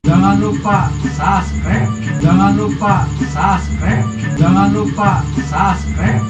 Jangan lupa subscribe. Jangan lupa subscribe. Jangan lupa subscribe.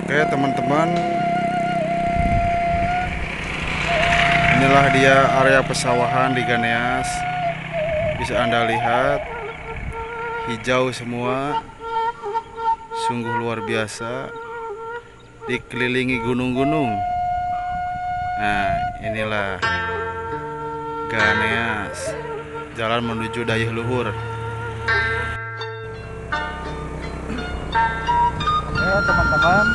Oke teman-teman, inilah dia area pesawahan di Ganeas. Bisa Anda lihat hijau semua, sungguh luar biasa, dikelilingi gunung-gunung. Nah, inilah Ganeas, jalan menuju Dayeuh Luhur. Oke teman-teman,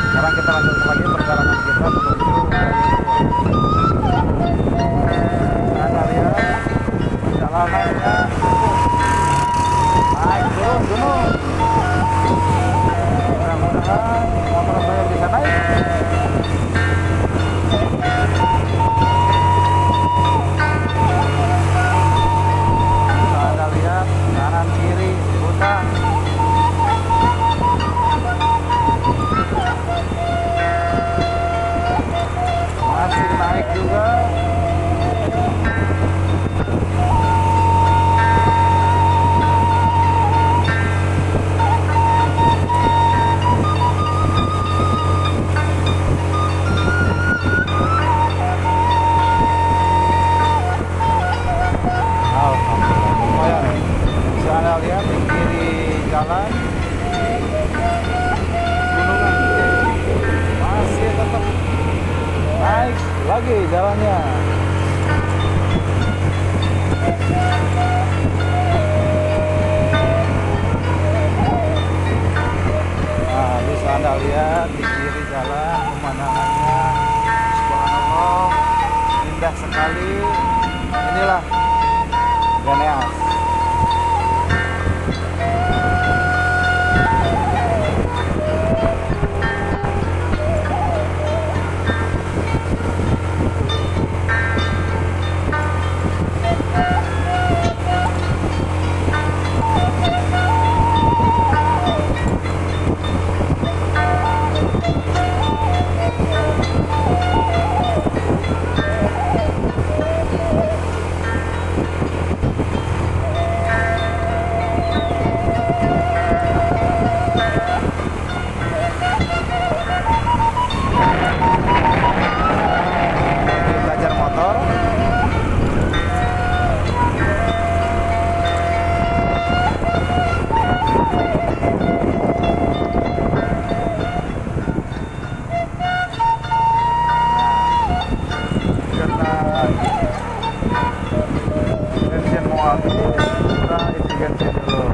sekarang kita lanjutkan lagi perjalanan kita menuju Anda lihat jalanannya naik turun gunung. Mudah-mudahan motor saya bisa naik. Bisa Anda lihat kanan kiri hutan. Masih naik juga. Alhamdulillah, lumayan. Bisa Anda lihat di kiri jalan gunungan, masih tetap naik lagi jalannya. Nah, bisa Anda lihat di kiri jalan pemandangannya, subhanallah, indah sekali. Inilah Ganeas. Belajar motor. Karena bensin mau habis, kita isi bensin dulu.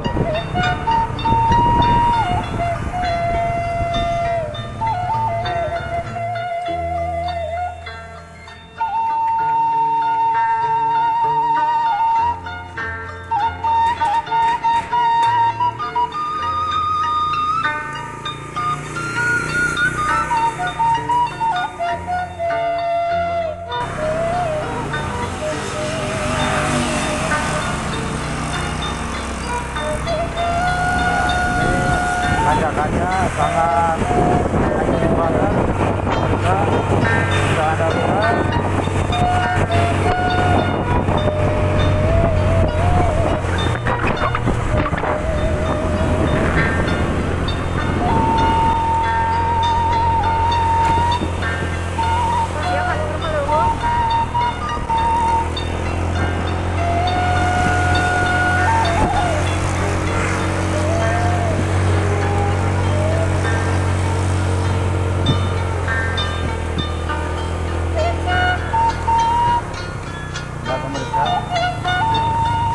Tanjakannya sangat ekstrim banget. Bisa Anda lihat.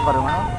Baru mana?